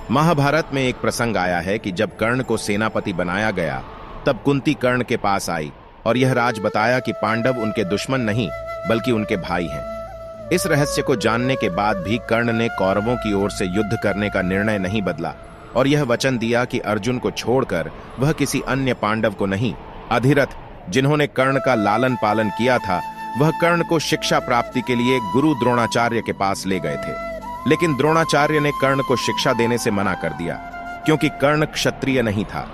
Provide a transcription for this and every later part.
महाभारत में एक प्रसंग आया है कि जब कर्ण को सेनापति बनाया गया तब कुंती कर्ण के पास आई और यह राज बताया कि पांडव उनके दुश्मन नहीं बल्कि उनके भाई हैं। इस रहस्य को जानने के बाद भी कर्ण ने कौरवों की ओर से युद्ध करने का निर्णय नहीं बदला और यह वचन दिया कि अर्जुन को छोड़कर वह किसी अन्य पांडव को नहीं। अधिरथ, जिन्होंने कर्ण का लालन पालन किया था, वह कर्ण को शिक्षा प्राप्ति के लिए गुरु द्रोणाचार्य के पास ले गए थे, लेकिन द्रोणाचार्य ने कर्ण को शिक्षा देने से मना कर दिया क्योंकि कर्ण क्षत्रिय नहीं था।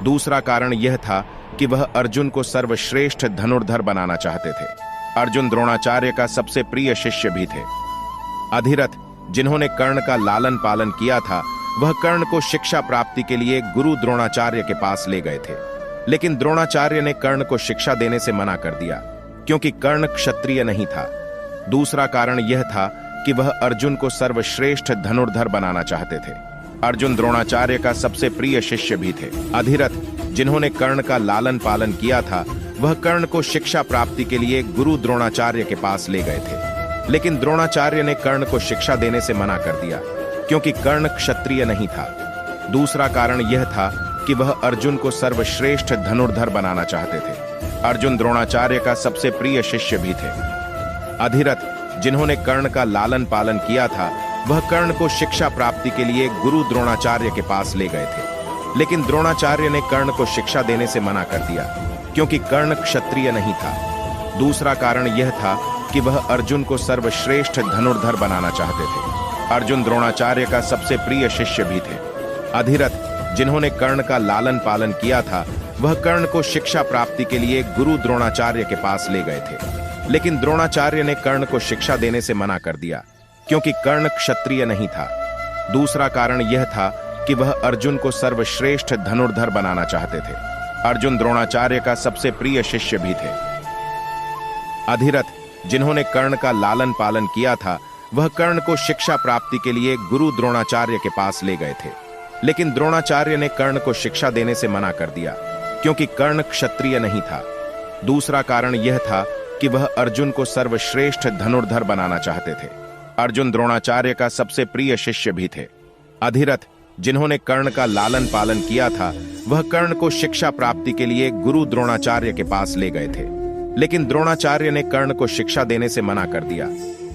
दूसरा कारण यह था कि वह अर्जुन को सर्वश्रेष्ठ धनुर्धर बनाना चाहते थे। अर्जुन द्रोणाचार्य का सबसे प्रिय शिष्य भी थे। अधिरथ, जिन्होंने कर्ण का लालन पालन किया था, वह कर्ण को शिक्षा प्राप्ति के लिए गुरु द्रोणाचार्य के पास ले गए थे, लेकिन द्रोणाचार्य ने कर्ण को शिक्षा देने से मना कर दिया क्योंकि कर्ण क्षत्रिय नहीं था। दूसरा कारण यह था कि वह अर्जुन को सर्वश्रेष्ठ धनुर्धर बनाना चाहते थे। अर्जुन द्रोणाचार्य का सबसे प्रिय शिष्य भी थे। अधिरथ, जिन्होंने कर्ण का लालन पालन किया था, वह कर्ण को शिक्षा प्राप्ति के लिए गुरु द्रोणाचार्य के पास ले गए थे, लेकिन द्रोणाचार्य ने कर्ण को शिक्षा देने से मना कर दिया क्योंकि कर्ण क्षत्रिय नहीं था। दूसरा कारण यह था कि वह अर्जुन को सर्वश्रेष्ठ धनुर्धर बनाना चाहते थे। अर्जुन द्रोणाचार्य का सबसे प्रिय शिष्य भी थे। अधिरथ, जिन्होंने कर्ण का लालन पालन किया था, वह कर्ण को शिक्षा प्राप्ति के लिए गुरु द्रोणाचार्य के पास ले गए थे, लेकिन द्रोणाचार्य ने कर्ण को शिक्षा देने से मना कर दिया क्योंकि कर्ण क्षत्रिय नहीं था। दूसरा कारण यह था कि वह अर्जुन को सर्वश्रेष्ठ धनुर्धर बनाना चाहते थे। अर्जुन द्रोणाचार्य का सबसे प्रिय शिष्य भी थे। अधिरथ, जिन्होंने कर्ण का लालन पालन किया था, वह कर्ण को शिक्षा प्राप्ति के लिए गुरु द्रोणाचार्य के पास ले गए थे, लेकिन द्रोणाचार्य ने कर्ण को शिक्षा देने से मना कर दिया क्योंकि कर्ण क्षत्रिय नहीं था। दूसरा कारण यह था कि वह अर्जुन को सर्वश्रेष्ठ धनुर्धर बनाना चाहते थे। अर्जुन द्रोणाचार्य का सबसे प्रिय शिष्य भी थे। अधिरथ, जिन्होंने कर्ण का लालन पालन किया था, वह कर्ण को शिक्षा प्राप्ति के लिए गुरु द्रोणाचार्य के पास ले गए थे, लेकिन द्रोणाचार्य ने कर्ण को शिक्षा देने से मना कर दिया क्योंकि कर्ण क्षत्रिय नहीं था। दूसरा कारण यह था कि वह अर्जुन को सर्वश्रेष्ठ धनुर्धर बनाना चाहते थे। अर्जुन द्रोणाचार्य का सबसे प्रिय शिष्य भी थे। अधिरथ, जिन्होंने कर्ण का लालन पालन किया था, वह कर्ण को शिक्षा प्राप्ति के लिए गुरु द्रोणाचार्य के पास ले गए थे, लेकिन द्रोणाचार्य ने कर्ण को शिक्षा देने से मना कर दिया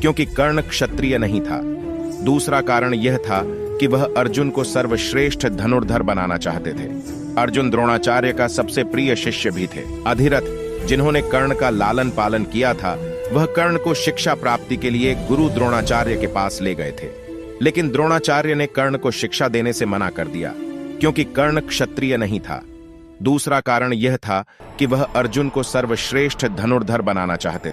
क्योंकि कर्ण क्षत्रिय नहीं था। दूसरा कारण यह था कि वह अर्जुन को सर्वश्रेष्ठ धनुर्धर बनाना चाहते थे। अर्जुन द्रोणाचार्य का सबसे प्रिय शिष्य भी थे। अधिरथ, जिन्होंने कर्ण का लालन पालन किया था, वह कर्ण को शिक्षा प्राप्ति के लिए गुरु द्रोणाचार्य के पास ले गए थे, लेकिन द्रोणाचार्य ने कर्ण को शिक्षा देने से मना कर दिया क्योंकि कर्ण क्षत्रिय नहीं था। दूसरा कारण यह था कि वह अर्जुन को सर्वश्रेष्ठ धनुर्धर बनाना चाहते थे।